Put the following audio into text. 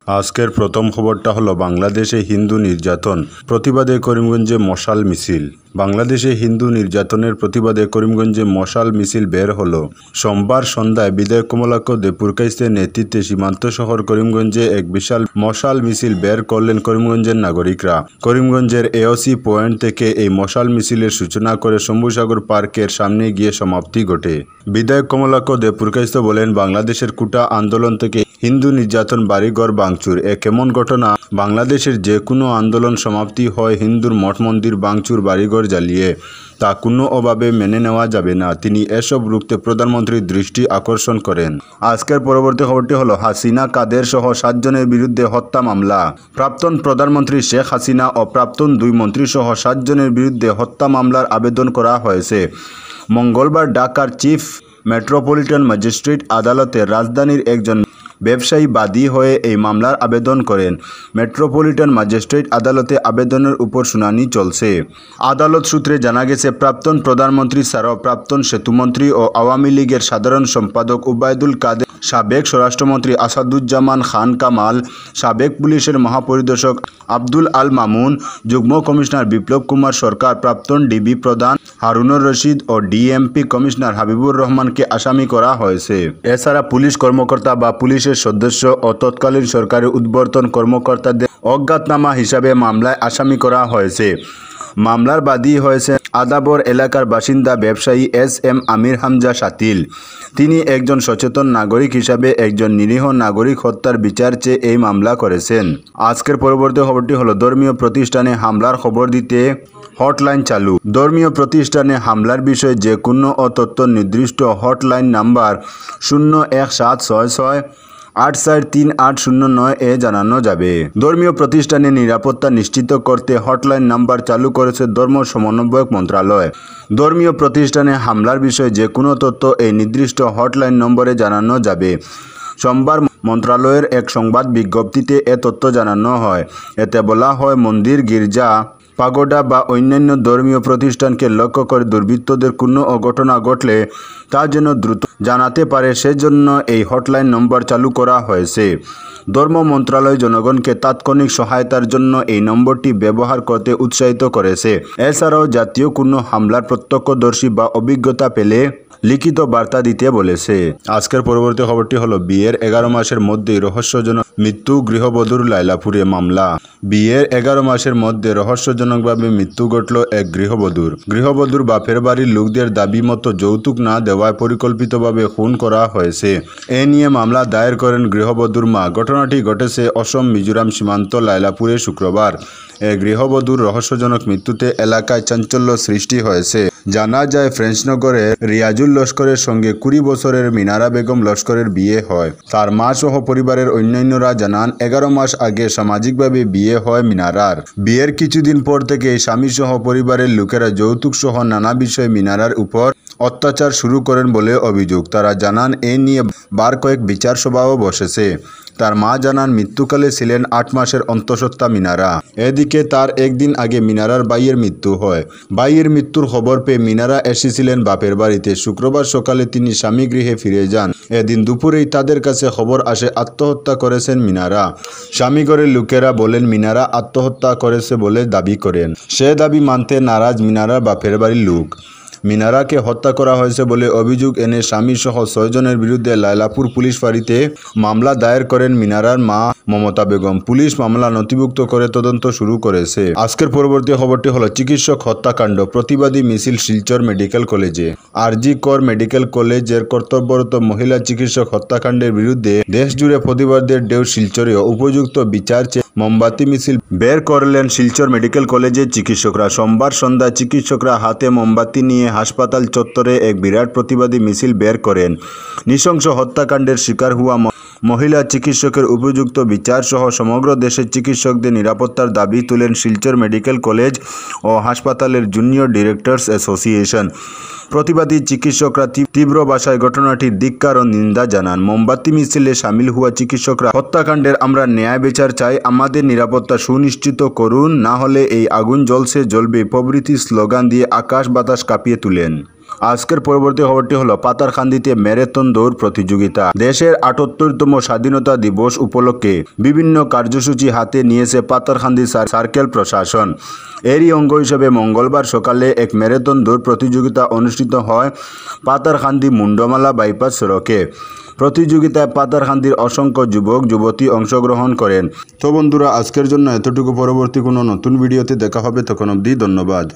আজকের প্রথম খবরটা হলো বাংলাদেশে হিন্দু নির্যাতন প্রতিবাদে করিমগঞ্জে মশাল মিছিল। বাংলাদেশে হিন্দু নির্যাতনের প্রতিবাদে করিমগঞ্জে মশাল মিছিল বের হলো। সোমবার সন্ধ্যায় বিধায়ক কমলাক্ষ দেপুরকাইস্তের নেতৃত্বে সীমান্ত শহর করিমগঞ্জে এক বিশাল মশাল মিছিল বের করলেন করিমগঞ্জের নাগরিকরা। করিমগঞ্জের এওসি পয়েন্ট থেকে এই মশাল মিছিলের সূচনা করে শম্ভুসাগর পার্কের সামনে গিয়ে সমাপ্তি ঘটে। বিধায়ক কমলাক্ষ দেপুরকাইস্ত বলেন, বাংলাদেশের কোটা আন্দোলন থেকে হিন্দু নির্যাতন, বাড়িঘর ভাঙচুর এ কেমন ঘটনা? বাংলাদেশের যে কোনো আন্দোলন সমাপ্তি হয় হিন্দুর মঠ মন্দির ভাঙচুর, বাড়িঘর জ্বালিয়ে, তা কোনো অভাবে মেনে নেওয়া যাবে না। তিনি এসব রুখতে প্রধানমন্ত্রীর দৃষ্টি আকর্ষণ করেন। আজকের পরবর্তী খবরটি হলো হাসিনা কাদের সহ 7 জনের বিরুদ্ধে হত্যা মামলা। প্রাক্তন প্রধানমন্ত্রী শেখ হাসিনা ও প্রাক্তন 2 মন্ত্রী সহ 7 জনের বিরুদ্ধে হত্যা মামলার আবেদন করা হয়েছে। মঙ্গলবার ঢাকার চিফ মেট্রোপলিটন ম্যাজিস্ট্রেট আদালতে রাজধানীর একজন ব্যবসায়ী বাদী হয়ে এই মামলার আবেদন করেন। মেট্রোপলিটন ম্যাজিস্ট্রেট আদালতে আবেদনের উপর শুনানি চলছে। আদালত সূত্রে জানা গেছে, প্রাক্তন প্রধানমন্ত্রী ছাড়াও প্রাক্তন সেতুমন্ত্রী ও আওয়ামী লীগের সাধারণ সম্পাদক ওবায়দুল কাদের, সাবেক স্বরাষ্ট্রমন্ত্রী আসাদুজ্জামান খান কামাল, সাবেক পুলিশের মহাপরিদর্শক আব্দুল আল মামুন, যুগ্ম কমিশনার বিপ্লব কুমার সরকার, প্রাক্তন ডিবি প্রধান হারুনুর রশিদ ও ডিএমপি কমিশনার হাবিবুর রহমানকে আসামি করা হয়েছে। এছাড়া পুলিশ কর্মকর্তা বা পুলিশের সদস্য ও তৎকালীন সরকারি উদ্বর্তন কর্মকর্তাদের অজ্ঞাতনামা হিসাবে মামলায় আসামি করা হয়েছে। মামলার বাদী হয়েছে আদাবর এলাকার বাসিন্দা ব্যবসায়ী SM আমির হামজা শাতিল। তিনি একজন সচেতন নাগরিক হিসাবে একজন নিরীহ নাগরিক হত্যার বিচার চেয়ে এই মামলা করেছেন। আজকের পরবর্তী খবরটি হলো ধর্মীয় প্রতিষ্ঠানে হামলার খবর দিতে হটলাইন চালু। ধর্মীয় প্রতিষ্ঠানে হামলার বিষয়ে যে কোনো তথ্য নির্দিষ্ট হটলাইন নাম্বার 017668433809 এ জানানো যাবে। ধর্মীয় প্রতিষ্ঠানে নিরাপত্তা নিশ্চিত করতে হটলাইন নাম্বার চালু করেছে ধর্ম সমন্বয়ক মন্ত্রণালয়। ধর্মীয় প্রতিষ্ঠানে হামলার বিষয়ে যে কোনো তথ্য এই নির্দিষ্ট হটলাইন নম্বরে জানানো যাবে। সোমবার মন্ত্রণালয়ের এক সংবাদ বিজ্ঞপ্তিতে এ তথ্য জানানো হয়। এতে বলা হয়, মন্দির, গির্জা, পাগোডা বা অন্যান্য ধর্মীয় প্রতিষ্ঠানকে লক্ষ্য করে দুর্বৃত্তদের কোনো অঘটনা ঘটলে তা যেন দ্রুত জানাতে পারে সেজন্য এই হটলাইন নম্বর চালু করা হয়েছে। ধর্ম মন্ত্রণালয় জনগণকে তাৎক্ষণিক সহায়তার জন্য এই নম্বরটি ব্যবহার করতে উৎসাহিত করেছে। এছাড়াও জাতীয় কোনো হামলার প্রত্যক্ষদর্শী বা অভিজ্ঞতা পেলে লিখিত বার্তা দিতে বলেছে। আজকের পরবর্তী খবরটি হলো বিয়ের 11 মাসের মধ্যেই রহস্যজনক মৃত্যু গৃহবধূর লাইলাপুরে মামলা। বিয়ের 11 মাসের মধ্যে রহস্যজনকভাবে মৃত্যু ঘটল এক গৃহবধূর বাপের বাড়ির লোকদের দাবি মতো যৌতুক না দেওয়ায় পরিকল্পিতভাবে খুন করা হয়েছে। এ নিয়ে মামলা দায়ের করেন গৃহবধূর মা। ঘটনাটি ঘটেছে অসম মিজোরাম সীমান্ত লাইলাপুরে শুক্রবার। এই গৃহবধূর রহস্যজনক মৃত্যুতে এলাকায় চাঞ্চল্য সৃষ্টি হয়েছে। জানা যায়, ফ্রেঞ্চনগরে রিয়াজুল লস্করের সঙ্গে 20 বছরের মিনারা বেগম লস্করের বিয়ে হয়। তার মা সহ পরিবারের অন্যান্যরা জানান, 11 মাস আগে সামাজিকভাবে বিয়ে হয় মিনারার। বিয়ের কিছুদিন পর থেকে স্বামী সহ পরিবারের লোকেরা যৌতুক সহ নানা বিষয়ে মিনারার উপর অত্যাচার শুরু করেন বলে অভিযোগ। তারা জানান, এ নিয়ে বার কয়েক বিচার সভাও বসেছে। তার মা জানান, মৃত্যুকালে ছিলেন 8 মাসের অন্তঃসত্ত্বা মিনারা। এদিকে তার একদিন আগে মিনারার ভাইয়ের মৃত্যু হয়। ভাইয়ের মৃত্যুর খবর পেয়ে মিনারা এসেছিলেন বাপের বাড়িতে। শুক্রবার সকালে তিনি স্বামী গৃহে ফিরে যান। এদিন দুপুরেই তাদের কাছে খবর আসে আত্মহত্যা করেছেন মিনারা। স্বামী ঘরের লোকেরা বলেন মিনারা আত্মহত্যা করেছে বলে দাবি করেন। সে দাবি মানতে নারাজ মিনারার বাপের বাড়ির লোক। মিনারাকে হত্যা করা হয়েছে বলে অভিযোগ এনে স্বামী সহ 6 জনের বিরুদ্ধে লাইলাপুর পুলিশ ফাঁড়িতে মামলা দায়ের করেন মিনারার মা মমতা বেগম। পুলিশ মামলা নথিভুক্ত করে তদন্ত শুরু করেছে। আজকের পরবর্তী খবরটি হলো চিকিৎসক হত্যাকাণ্ড প্রতিবাদী মিছিল শিলচর মেডিকেল কলেজে। আরজি কর মেডিকেল কলেজের কর্তব্যরত মহিলা চিকিৎসক হত্যাকাণ্ডের বিরুদ্ধে দেশজুড়ে প্রতিবাদের ঢেউ। শিলচরেও উপযুক্ত বিচার চেয়ে মোমবাতি মিছিল বের করলেন শিলচর মেডিকেল কলেজের চিকিৎসকরা। সোমবার সন্ধ্যায় চিকিৎসকরা হাতে মোমবাতি নিয়ে হাসপাতাল চত্বরে এক বিরাট প্রতিবাদী মিছিল বের করেন। নৃশংস হত্যাকাণ্ডের শিকার হওয়া মহিলা চিকিৎসকের উপযুক্ত বিচার সহ সমগ্র দেশের চিকিৎসকদের নিরাপত্তার দাবি তুলেন শিলচর মেডিকেল কলেজ ও হাসপাতালের জুনিয়র ডিরেক্টরস অ্যাসোসিয়েশন। প্রতিবাদী চিকিৎসকরা তীব্র ভাষায় ঘটনাটির ধিক্কার ও নিন্দা জানান। মোমবাতি মিছিলে সামিল হওয়া চিকিৎসকরা হত্যাকাণ্ডের আমরা ন্যায় বিচার চাই, আমাদের নিরাপত্তা সুনিশ্চিত করুন, না হলে এই আগুন জ্বলবে প্রভৃতি স্লোগান দিয়ে আকাশ বাতাস কাঁপিয়ে তুলেন। আজকের পরবর্তী খবরটি হলো পাতারকান্দিতে ম্যারাথন দৌড় প্রতিযোগিতা। দেশের ৭৮তম স্বাধীনতা দিবস উপলক্ষে বিভিন্ন কার্যসূচি হাতে নিয়েছে পাতারকান্দি সার্কেল প্রশাসন। এরই অঙ্গ হিসেবে মঙ্গলবার সকালে এক ম্যারাথন দৌড় প্রতিযোগিতা অনুষ্ঠিত হয় পাতারকান্দি মুন্ডমালা বাইপাস সড়কে। প্রতিযোগিতায় পাতারকান্দির অসংখ্য যুবক যুবতী অংশগ্রহণ করেন। তো বন্ধুরা, আজকের জন্য এতটুকু। পরবর্তী কোনো নতুন ভিডিওতে দেখা হবে, তখন অবধি ধন্যবাদ।